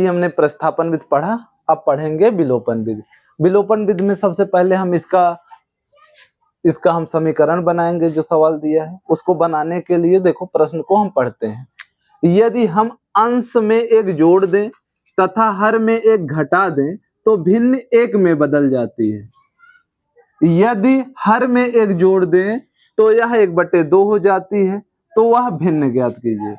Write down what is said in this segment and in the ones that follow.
हमने प्रस्थापन विधि पढ़ा, अब पढ़ेंगे विलोपन विधि। विलोपन विधि में सबसे पहले हम इसका हम समीकरण बनाएंगे जो सवाल दिया है। उसको बनाने के लिए देखो प्रश्न को हम पढ़ते हैं। यदि हम अंश में एक जोड़ दें तथा हर में एक घटा दें तो भिन्न एक में बदल जाती है। यदि हर में एक जोड़ दें तो यह 1/2 हो जाती है, तो वह भिन्न ज्ञात कीजिए।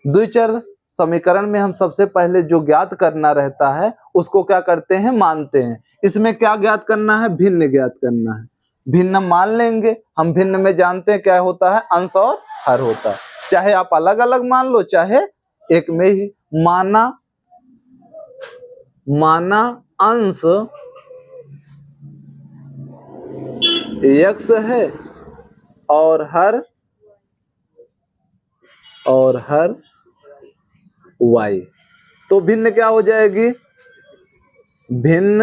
द्विचर समीकरण में हम सबसे पहले जो ज्ञात करना रहता है उसको क्या करते हैं, मानते हैं। इसमें क्या ज्ञात करना है, भिन्न ज्ञात करना है। भिन्न मान लेंगे, हम भिन्न में जानते हैं क्या होता है, अंश और हर होता है। चाहे आप अलग अलग मान लो चाहे एक में ही। माना अंश x है और हर y, तो भिन्न क्या हो जाएगी, भिन्न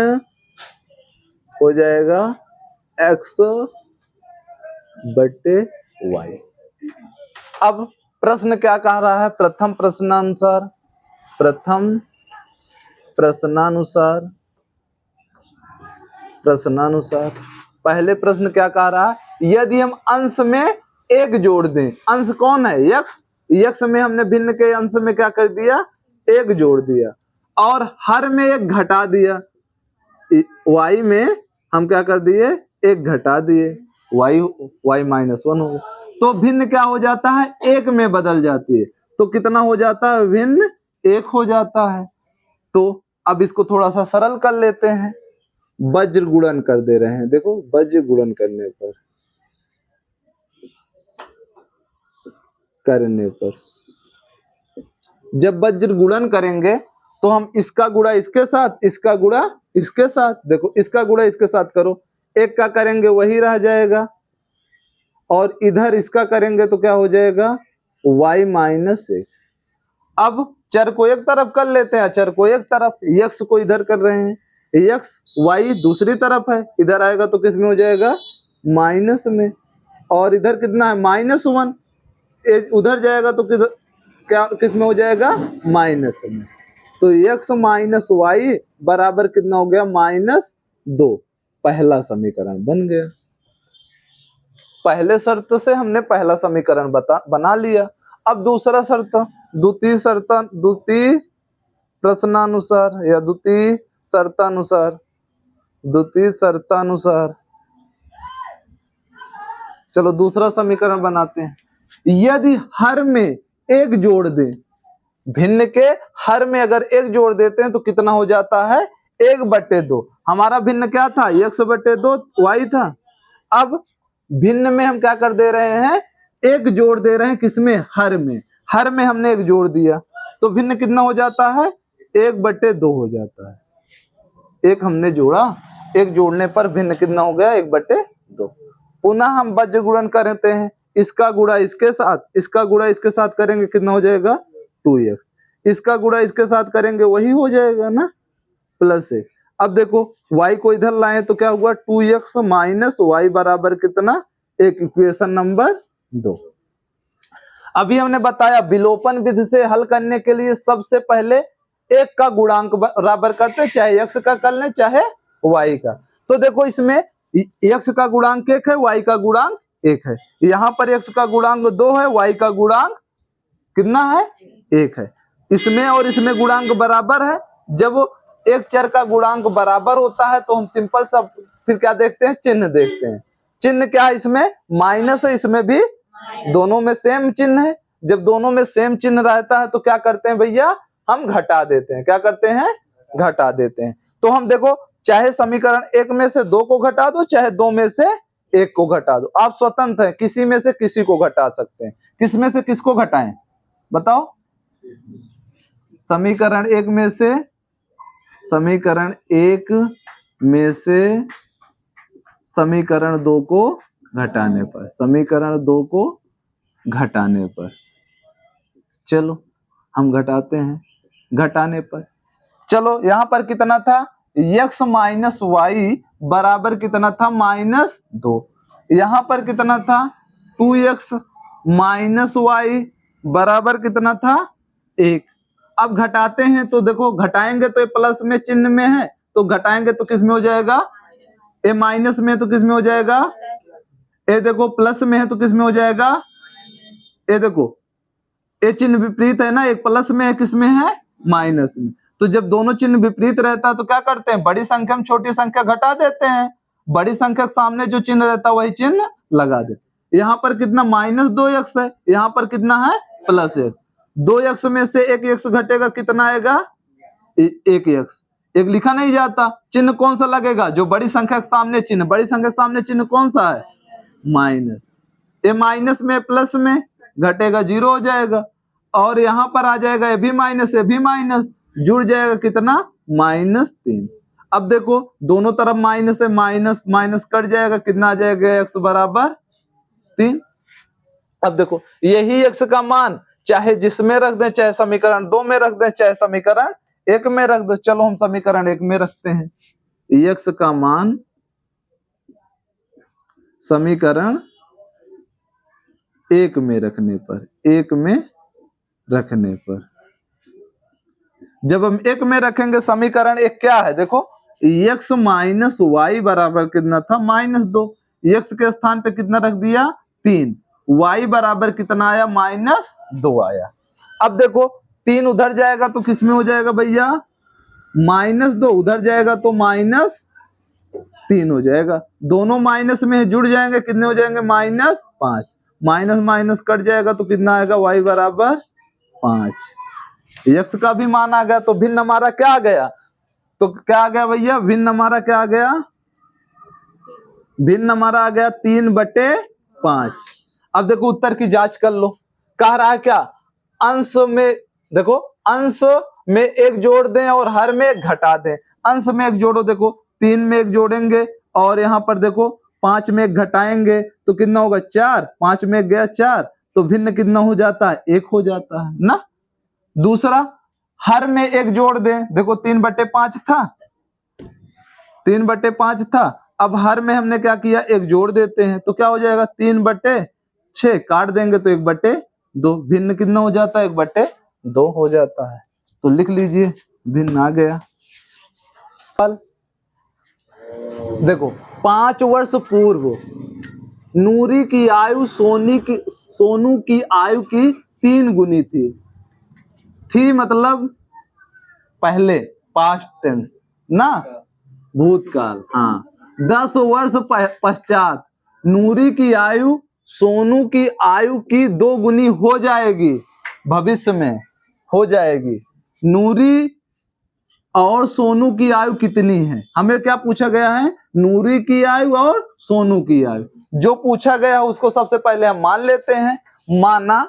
हो जाएगा x/y। अब प्रश्न क्या कह रहा है, प्रथम प्रश्नानुसार पहले प्रश्न क्या कह रहा है, यदि हम अंश में एक जोड़ दें, अंश कौन है, x में हमने भिन्न के अंश में क्या कर दिया, एक जोड़ दिया, और हर में एक घटा दिया, y में हम क्या कर दिए, एक घटा दिए, y -1 हो गया, तो भिन्न क्या हो जाता है, एक में बदल जाती है। तो कितना हो जाता है, भिन्न 1 हो जाता है। तो अब इसको थोड़ा सा सरल कर लेते हैं, वज्र गुणन कर दे रहे हैं। देखो वज्र गुणन करने पर जब वज्र गुणन करेंगे तो हम इसका गुणा इसके साथ, इसका गुणा इसके साथ, देखो इसका गुणा इसके साथ करो, एक का करेंगे वही रह जाएगा, और इधर इसका करेंगे तो क्या हो जाएगा, y -1। अब चर को एक तरफ कर लेते हैं, चर को एक तरफ, x को इधर कर रहे हैं, x y दूसरी तरफ है, इधर आएगा तो किस में हो जाएगा, माइनस में, और इधर कितना है, -1, उधर जाएगा तो किस में हो जाएगा, माइनस में। तो x - y बराबर कितना हो गया, -2। पहला समीकरण बन गया। पहले शर्त से हमने पहला समीकरण बना लिया। अब दूसरा शर्त, द्वितीय प्रश्नानुसार या द्वितीय शर्तानुसार, चलो दूसरा समीकरण बनाते हैं। यदि हर में एक जोड़ दें, भिन्न के हर में अगर एक जोड़ देते हैं तो कितना हो जाता है, 1/2। हमारा भिन्न क्या था, x/2 y था। अब भिन्न में हम क्या कर दे रहे हैं, एक जोड़ दे रहे हैं, किसमें, हर में हमने एक जोड़ दिया, तो भिन्न कितना हो जाता है, 1/2 हो जाता है। एक हमने जोड़ा, एक जोड़ने पर भिन्न कितना हो गया, 1/2। पुनः हम वज्र गुणन करते हैं, इसका गुणा इसके साथ, इसका गुणा इसके साथ करेंगे कितना हो जाएगा, 2x, इसका गुणा इसके साथ करेंगे वही हो जाएगा ना, +1। अब देखो y को इधर लाए तो क्या हुआ, 2x - y बराबर कितना, एक इक्वेशन नंबर 2। अभी हमने बताया विलोपन विधि से हल करने के लिए सबसे पहले एक का गुणांक बराबर करते, चाहे x का कर लें चाहे y का। तो देखो इसमें x का गुणांक 1 है, y का गुणांक 1 है, यहाँ पर x का गुणांक 2 है, y का गुणांक कितना है, 1 है। इसमें और इसमें गुणांक बराबर है। जब एक चर का गुणांक बराबर होता है तो हम सिंपल सा फिर क्या देखते हैं, चिन्ह देखते हैं। चिन्ह क्या है, इसमें माइनस है, इसमें भी, दोनों में सेम चिन्ह है। जब दोनों में सेम चिन्ह रहता है तो क्या करते हैं भैया, हम घटा देते हैं। क्या करते हैं, घटा देते हैं। तो हम देखो, चाहे समीकरण 1 में से 2 को घटा दो, चाहे 2 में से 1 को घटा दो, आप स्वतंत्र हैं, किसी में से किसी को घटा सकते हैं। किस में से किसको घटाएं, बताओ, समीकरण 1 में से समीकरण 2 को घटाने पर, समीकरण 2 को घटाने पर, चलो हम घटाते हैं, घटाने पर, चलो यहां पर कितना था, x - y बराबर कितना था, -2। यहां पर कितना था, 2x - y बराबर कितना था, 1। अब घटाते हैं तो देखो, घटाएंगे तो ये प्लस में चिन्ह में है, तो घटाएंगे तो किस में हो जाएगा, ये माइनस में, तो किस में हो जाएगा, ये देखो प्लस में है तो किस में हो जाएगा, ये देखो ये चिन्ह विपरीत है ना, एक प्लस में है, किस में है, माइनस में। तो जब दोनों चिन्ह विपरीत रहता है तो क्या करते हैं, बड़ी संख्या में छोटी संख्या घटा देते हैं, बड़ी संख्या के सामने जो चिन्ह रहता है वही चिन्ह लगा देते। यहाँ पर कितना -2x है, यहाँ पर कितना है +1, 2x में से 1x घटेगा, कितना आएगा 1x, एक लिखा नहीं जाता, चिन्ह कौन सा लगेगा, जो बड़ी संख्या के सामने चिन्ह, बड़ी संख्या के सामने चिन्ह कौन सा है, माइनस, ये माइनस में प्लस में घटेगा 0 हो जाएगा, और यहाँ पर आ जाएगा ये भी माइनस, ये भी माइनस, जुड़ जाएगा कितना -3। अब देखो दोनों तरफ माइनस है, माइनस माइनस कट जाएगा, कितना आ जाएगा x बराबर 3। अब देखो यही x का मान चाहे जिसमें रख दें, चाहे समीकरण 2 में रख दें, चाहे समीकरण 1 में रख दो। चलो हम समीकरण 1 में रखते हैं, x का मान समीकरण 1 में रखने पर, 1 में रखने पर, जब हम 1 में रखेंगे समीकरण 1 क्या है, देखो x माइनस वाई बराबर कितना था -2, x के स्थान पे कितना रख दिया 3, y बराबर कितना आया -2 आया। अब देखो 3 उधर जाएगा तो किस में हो जाएगा भैया, -2 उधर जाएगा तो -3 हो जाएगा, दोनों माइनस में जुड़ जाएंगे, कितने हो जाएंगे -5, माइनस माइनस कट जाएगा तो कितना आएगा y बराबर 5। x का भी मान आ गया, तो भिन्न हमारा क्या आ गया, तो क्या आ गया भैया, भिन्न हमारा क्या आ गया, भिन्न हमारा आ गया 3/5। अब देखो उत्तर की जांच कर लो, कह रहा है क्या, अंश में देखो, अंश में 1 जोड़ दें और हर में 1 घटा दें। अंश में 1 जोड़ो, देखो 3 में 1 जोड़ेंगे और यहाँ पर देखो 5 में 1 घटाएंगे तो कितना होगा 4, 5 में 1 गया 4, तो भिन्न कितना हो जाता है 1 हो जाता है ना। दूसरा हर में 1 जोड़ दें, देखो 3/5 था, 3/5 था, अब हर में हमने क्या किया 1 जोड़ देते हैं तो क्या हो जाएगा 3/6, काट देंगे तो 1/2, भिन्न कितना हो जाता है 1/2 हो जाता है। तो लिख लीजिए भिन्न आ गया। देखो 5 वर्ष पूर्व नूरी की आयु सोनू की आयु की 3 गुनी थी मतलब पहले, पास्ट टेंस ना, भूतकाल, हाँ। 10 वर्ष पश्चात नूरी की आयु सोनू की आयु की 2 गुनी हो जाएगी, भविष्य में हो जाएगी। नूरी और सोनू की आयु कितनी है, हमें क्या पूछा गया है, नूरी की आयु और सोनू की आयु। जो पूछा गया है उसको सबसे पहले हम मान लेते हैं, माना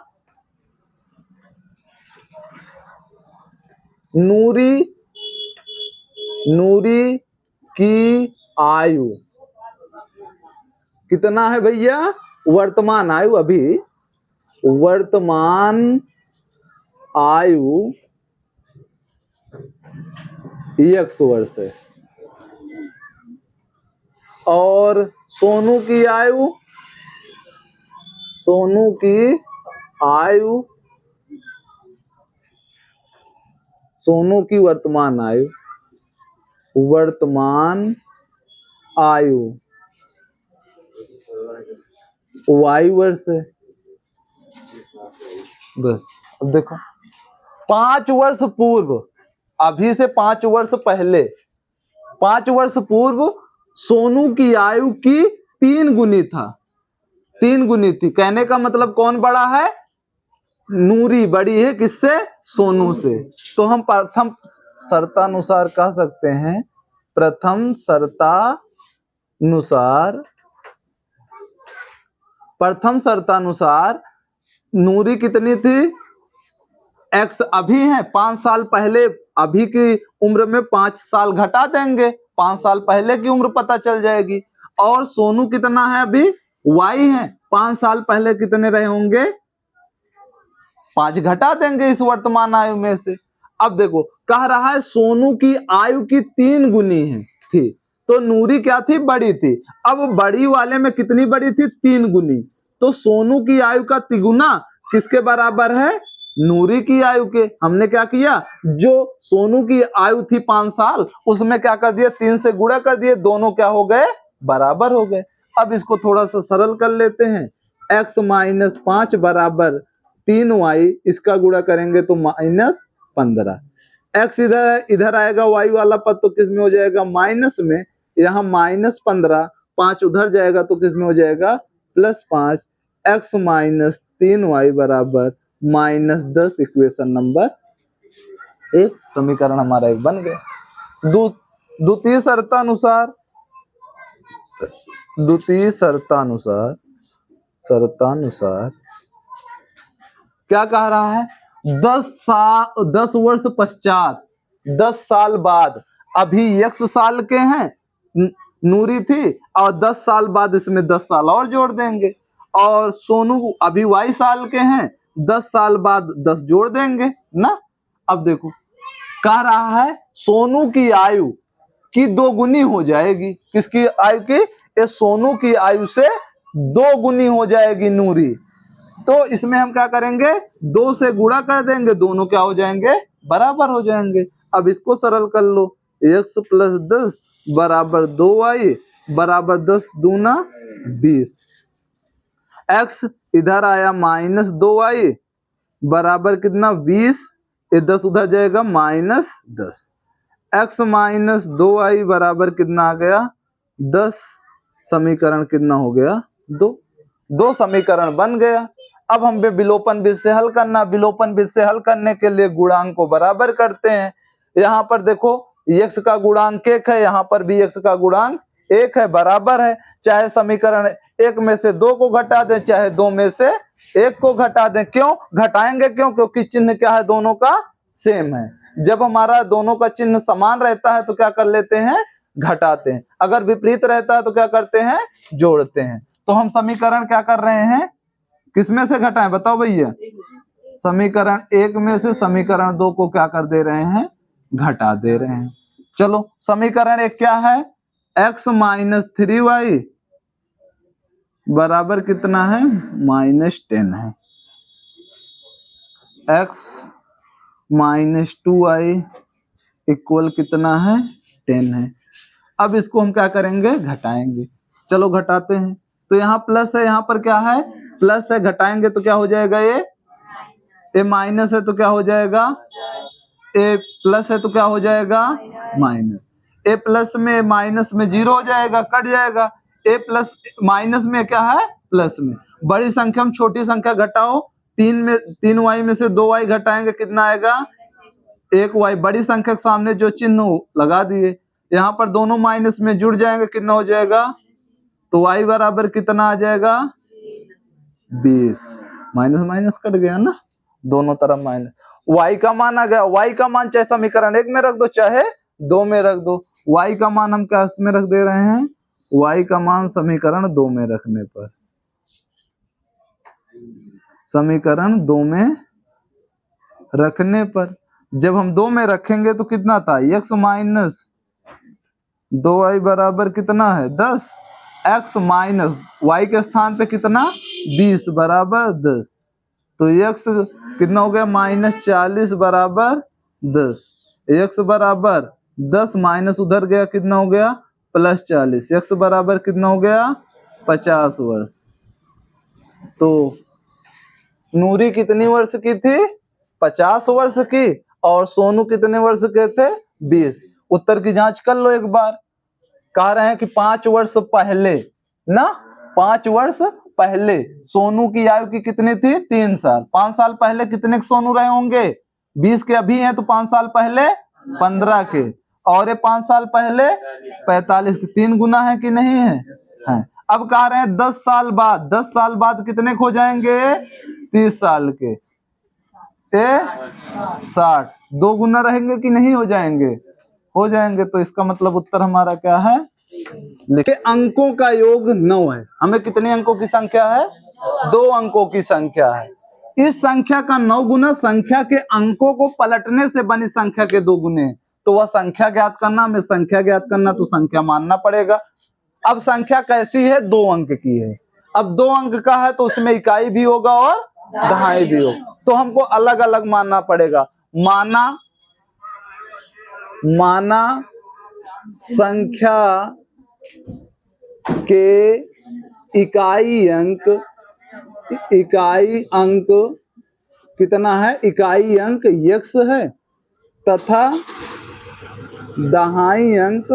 नूरी की आयु कितना है भैया, वर्तमान आयु, अभी वर्तमान आयु x वर्ष है, और सोनू की वर्तमान आयु y वर्ष है। बस अब देखो 5 वर्ष पूर्व, अभी से 5 वर्ष पहले, 5 वर्ष पूर्व सोनू की आयु की 3 गुनी थी। कहने का मतलब कौन बड़ा है, नूरी बड़ी है किससे, सोनू से। तो हम प्रथम शर्तानुसार कह सकते हैं, प्रथम शर्तानुसार नूरी कितनी थी, x अभी है 5 साल पहले, अभी की उम्र में 5 साल घटा देंगे, 5 साल पहले की उम्र पता चल जाएगी। और सोनू कितना है, अभी y है, 5 साल पहले कितने रहे होंगे, 5 घटा देंगे इस वर्तमान आयु में से। अब देखो कह रहा है सोनू की आयु की 3 गुनी थी, तो नूरी क्या थी, बड़ी थी। अब बड़ी वाले में कितनी बड़ी थी, 3 गुनी, तो सोनू की आयु का तिगुना किसके बराबर है, नूरी की आयु के। हमने क्या किया, जो सोनू की आयु थी 5 साल, उसमें क्या कर दिया, 3 से गुणा कर दिए, दोनों क्या हो गए, बराबर हो गए। अब इसको थोड़ा सा सरल कर लेते हैं। x माइनस 5 बराबर 3y, इसका गुणा करेंगे तो -15। x इधर आएगा, y वाला पद तो किस में हो जाएगा, माइनस में। यहाँ -15, 5 उधर जाएगा तो किस में हो जाएगा, +5। x माइनस 3y बराबर -10। इक्वेशन नंबर 1, समीकरण हमारा 1 बन गया। द्वितीय शर्तानुसार क्या कह रहा है, 10 वर्ष पश्चात, 10 साल बाद, अभी x साल के हैं, नूरी थी, और 10 साल बाद इसमें 10 साल और जोड़ देंगे, और सोनू अभी y साल के हैं, 10 साल बाद 10 जोड़ देंगे ना। अब देखो कह रहा है सोनू की आयु की 2 गुनी हो जाएगी। किसकी आयु की, ये सोनू की आयु से 2 गुनी हो जाएगी नूरी। तो इसमें हम क्या करेंगे, 2 से गुणा कर देंगे, दोनों क्या हो जाएंगे, बराबर हो जाएंगे। अब इसको सरल कर लो, x + 10 बराबर 2y बराबर 10 दूना 20। x इधर आया -2y बराबर कितना, 20। ये 10 उधर जाएगा, -10। x माइनस 2y बराबर कितना आ गया, 10। समीकरण कितना हो गया, 2 समीकरण बन गया। अब हमें विलोपन विधि से हल करना। विलोपन विधि से हल करने के लिए गुणांक को बराबर करते हैं। यहाँ पर देखो x का गुणांक 1 है, यहाँ पर भी x का गुणांक 1 है, बराबर है। चाहे समीकरण 1 में से 2 को घटा दें, चाहे 2 में से 1 को घटा दें। क्यों घटाएंगे, क्योंकि चिन्ह क्या है, दोनों का सेम है। जब हमारा दोनों का चिन्ह समान रहता है तो क्या कर लेते हैं, घटाते हैं। अगर विपरीत रहता है तो क्या करते हैं, जोड़ते हैं। तो हम समीकरण क्या कर रहे हैं, किसमें से घटाएं, बताओ भैया। समीकरण 1 में से समीकरण 2 को क्या कर दे रहे हैं, घटा दे रहे हैं। चलो समीकरण 1 क्या है, x माइनस 3y बराबर कितना है, -10 है। x माइनस 2y इक्वल कितना है, 10 है। अब इसको हम क्या करेंगे, घटाएंगे। चलो घटाते हैं। तो यहाँ प्लस है, यहाँ पर क्या है, प्लस है, घटाएंगे तो क्या हो जाएगा, ये माइनस है तो क्या हो जाएगा, ए प्लस है तो क्या हो जाएगा, माइनस। ए प्लस में माइनस में 0 हो जाएगा, कट जाएगा। ए प्लस माइनस में क्या है, प्लस में। बड़ी संख्या में छोटी संख्या घटाओ, 3y में से 2y घटाएंगे, कितना आएगा, 1y। बड़ी संख्या के सामने जो चिन्ह लगा दिए, यहाँ पर दोनों माइनस में जुड़ जाएंगे, कितना हो जाएगा, तो y बराबर कितना आ जाएगा, 20। माइनस माइनस कट गया ना, दोनों तरफ माइनस। y का मान आ गया। y का मान चाहे समीकरण 1 में रख दो, चाहे 2 में रख दो। y का मान हम क्या में रख दे रहे हैं, y का मान समीकरण 2 में रखने पर, समीकरण 2 में रखने पर, जब हम 2 में रखेंगे तो कितना था, x माइनस 2y बराबर कितना है, 10। x माइनस y के स्थान पे कितना, 20 बराबर 10। तो x कितना हो गया, -40 बराबर 10। x बराबर 10 माइनस उधर गया, कितना हो गया, +40। x बराबर कितना हो गया, 50 वर्ष। तो नूरी कितनी वर्ष की थी, 50 वर्ष की, और सोनू कितने वर्ष के थे, 20। उत्तर की जांच कर लो एक बार। कह रहे हैं कि 5 वर्ष पहले ना, 5 वर्ष पहले सोनू की आयु की कितनी थी, 3 साल। 5 साल पहले कितने के सोनू रहे होंगे, 20 के अभी हैं, तो 5 साल पहले 15 के, और ये 5 साल पहले 45 के। 3 गुना है कि नहीं है, है। अब कह रहे हैं 10 साल बाद, 10 साल बाद कितने हो जाएंगे, 30 साल के, 60। 2 गुना रहेंगे कि नहीं हो जाएंगे, हो जाएंगे। तो इसका मतलब उत्तर हमारा क्या है, लिखे अंकों का योग 9 है। हमें कितने अंकों की संख्या है, 2 अंकों की संख्या है। इस संख्या का 9 गुना संख्या के अंकों को पलटने से बनी संख्या के 2 गुने। तो वह संख्या ज्ञात करना, हमें संख्या ज्ञात करना, तो संख्या मानना पड़ेगा। अब संख्या कैसी है, 2 अंक की है। अब 2 अंक का है तो उसमें इकाई भी होगा और दहाई भी होगा। तो हमको अलग अलग मानना पड़ेगा। माना संख्या के इकाई अंक कितना है, इकाई अंक x है तथा दहाई अंक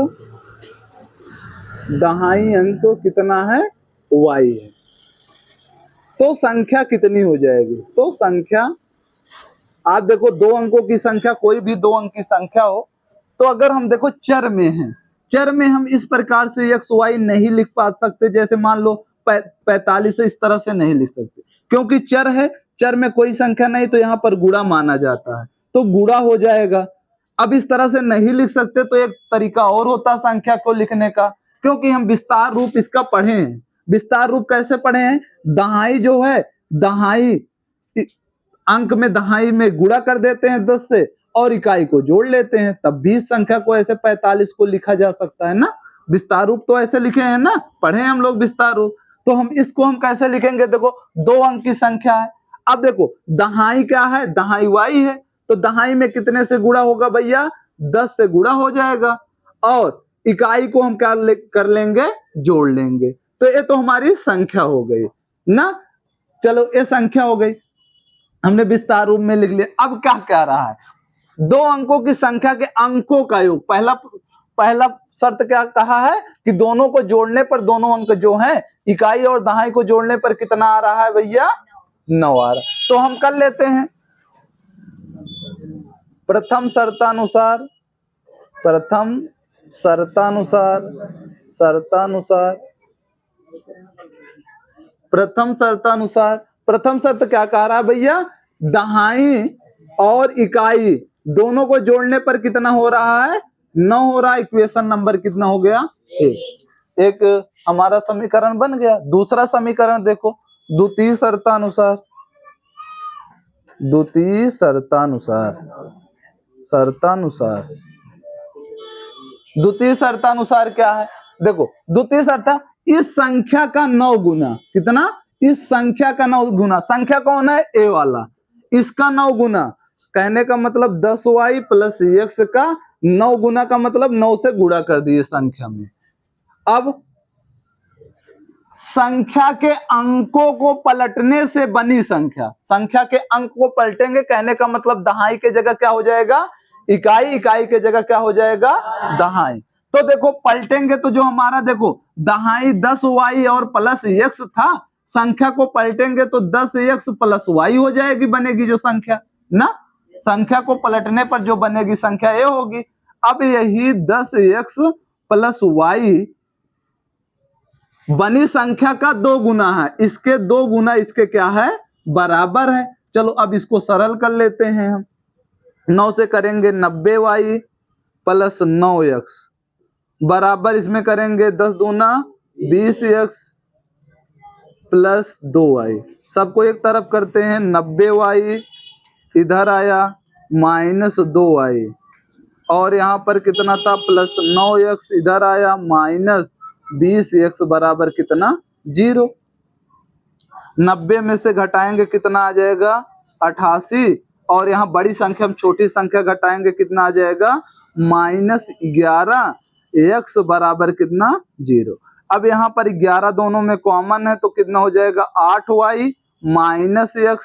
कितना है, y है। तो संख्या कितनी हो जाएगी, तो संख्या आप देखो 2 अंकों की संख्या, कोई भी 2 अंक की संख्या हो, तो अगर हम देखो चर में हैं, चर में हम इस प्रकार से x y नहीं लिख पा सकते, जैसे मान लो 45 इस तरह से नहीं लिख सकते, क्योंकि चर है, चर में कोई संख्या नहीं, तो यहाँ पर गुणा माना जाता है, तो गुणा हो जाएगा। अब इस तरह से नहीं लिख सकते, तो एक तरीका और होता है संख्या को लिखने का, क्योंकि हम विस्तार रूप इसका पढ़े हैं। विस्तार रूप कैसे पढ़े हैं, दहाई जो है, दहाई अंक में दहाई में गुणा कर देते हैं 10 से और इकाई को जोड़ लेते हैं, तब भी इस संख्या को ऐसे 45 को लिखा जा सकता है ना। विस्तार रूप तो ऐसे लिखे हैं ना, पढ़े हम लोग विस्तार रूप। तो हम इसको हम कैसे लिखेंगे, देखो 2 अंक की संख्या है, अब देखो दहाई क्या है, दहाई y है, तो दहाई में कितने से गुणा होगा भैया, 10 से गुणा हो जाएगा, और इकाई को हम क्या कर लेंगे, जोड़ लेंगे। तो ये तो हमारी संख्या हो गई ना। चलो ये संख्या हो गई, हमने विस्तार रूप में लिख लिया। अब क्या कह रहा है, 2 अंकों की संख्या के अंकों का योग। पहला शर्त क्या कहा है कि दोनों को जोड़ने पर, दोनों अंक जो हैं इकाई और दहाई को जोड़ने पर कितना आ रहा है भैया, 9 आ रहा है। तो हम कर लेते हैं, प्रथम शर्तानुसार प्रथम शर्त क्या कह रहा है भैया, दहाई और इकाई दोनों को जोड़ने पर कितना हो रहा है, 9 हो रहा है। इक्वेशन नंबर कितना हो गया, एक हमारा समीकरण बन गया। दूसरा समीकरण देखो, द्वितीय शर्तानुसार क्या है, देखो द्वितीय शर्त, इस संख्या का 9 गुना, कितना, इस संख्या का 9 गुना, संख्या कौन है, ए वाला, इसका 9 गुना, कहने का मतलब 10y प्लस x का 9 गुना का मतलब 9 से गुणा कर दिए संख्या में। अब संख्या के अंकों को पलटने से बनी संख्या के अंक को पलटेंगे, कहने का मतलब दहाई के जगह क्या हो जाएगा, इकाई के जगह क्या हो जाएगा, दहाई। तो देखो पलटेंगे तो जो हमारा देखो दहाई 10y और प्लस x था, संख्या को पलटेंगे तो 10x प्लस y हो जाएगी, बनेगी जो संख्या ना। संख्या को पलटने पर जो बनेगी संख्या ये होगी। अब यही 10x प्लस y बनी संख्या का 2 गुना है, इसके 2 गुना इसके क्या है, बराबर है। चलो अब इसको सरल कर लेते हैं हम, 9 से करेंगे 90y प्लस 9x बराबर, इसमें करेंगे 10 दूना 20x प्लस 2y, सबको एक तरफ करते हैं, 90y इधर आया माइनस 2y, और यहाँ पर कितना था, प्लस 9x इधर आया माइनस 20x बराबर कितना, 0। 90 में से घटाएंगे कितना आ जाएगा, 88, और यहाँ बड़ी संख्या हम छोटी संख्या घटाएंगे कितना आ जाएगा, माइनस 11x बराबर कितना, 0। अब यहाँ पर 11 दोनों में कॉमन है तो कितना हो जाएगा, 8y माइनस x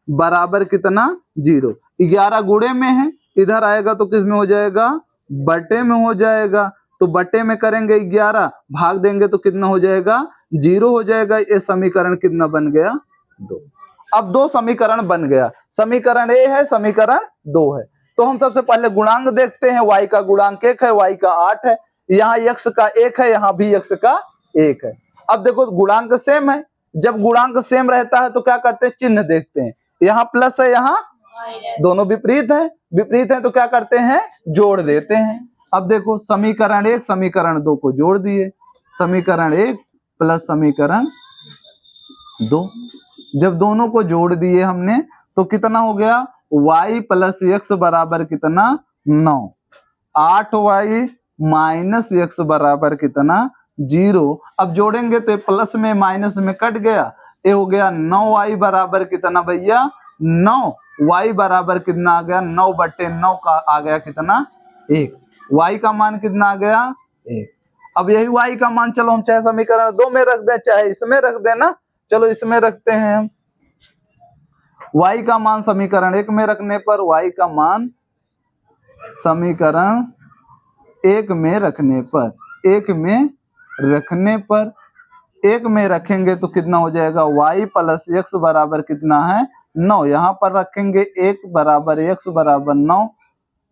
बराबर कितना, 0। 11 गुणे में है, इधर आएगा तो किस में हो जाएगा, बटे में हो जाएगा, तो बटे में करेंगे 11, भाग देंगे तो कितना हो जाएगा, 0 हो जाएगा। ये समीकरण कितना बन गया, 2। अब 2 समीकरण बन गया, समीकरण ए है, समीकरण 2 है। तो हम सबसे पहले गुणांक देखते हैं, y का गुणांक 1 है, y का 8 है, यहाँ x का 1 है, यहाँ भी x का 1 है। अब देखो गुणांक सेम है, जब गुणांक सेम रहता है तो क्या करते हैं, चिन्ह देखते हैं, यहाँ प्लस है, यहाँ दोनों विपरीत है तो क्या करते हैं, जोड़ देते हैं। अब देखो समीकरण 1 समीकरण 2 को जोड़ दिए, समीकरण 1 प्लस समीकरण 2, जब दोनों को जोड़ दिए हमने तो कितना हो गया, y प्लस x बराबर कितना, 9, 8y माइनस x बराबर कितना, 0। अब जोड़ेंगे तो प्लस में माइनस में कट गया, ये हो गया 9y बराबर कितना भैया, 9, y बराबर कितना आ गया 9/9 का आ गया कितना 1, y का मान कितना आ गया 1। अब यही y का मान चलो हम चाहे समीकरण 2 में रख दें चाहे इसमें रख दें ना, चलो इसमें रखते हैं हम। y का मान समीकरण 1 में रखने पर y का मान समीकरण 1 में रखने पर 1 में रखेंगे तो कितना हो जाएगा y प्लस x बराबर कितना है 9। यहाँ पर रखेंगे 1 बराबर x बराबर 9,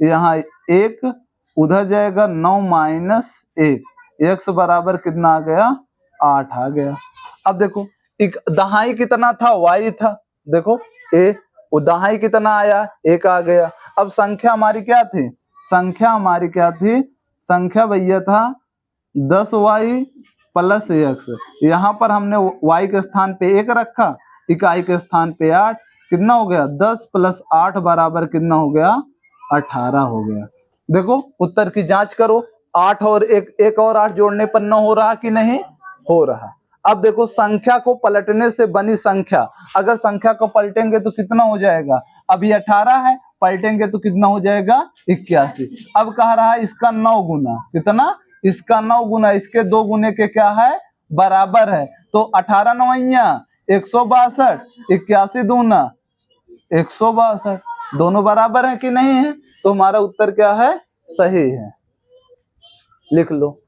यहाँ 1 उधर जाएगा 9 माइनस 1, x बराबर कितना आ गया 8 आ गया। अब देखो एक दहाई कितना था y था, देखो ए वो दहाई कितना आया 1 आ गया। अब संख्या हमारी क्या थी, संख्या भैया था 10y प्लस x। यहाँ पर हमने y के स्थान पे 1 रखा, इकाई के स्थान पे 8, कितना हो गया 10 प्लस 8 बराबर कितना हो गया 18 हो गया। देखो उत्तर की जांच करो, 8 और 1 और 8 जोड़ने पर 9 हो रहा कि नहीं हो रहा। अब देखो संख्या को पलटने से बनी संख्या, अगर संख्या को पलटेंगे तो कितना हो जाएगा, अभी 18 है, पलटेंगे तो कितना हो जाएगा 81। अब कह रहा है इसका 9 गुना, कितना इसका 9 गुना, इसके 2 गुने के क्या है बराबर है, तो 18 नवैया 162, 81 दूना 162, दोनों बराबर है कि नहीं है, तो हमारा उत्तर क्या है सही है, लिख लो।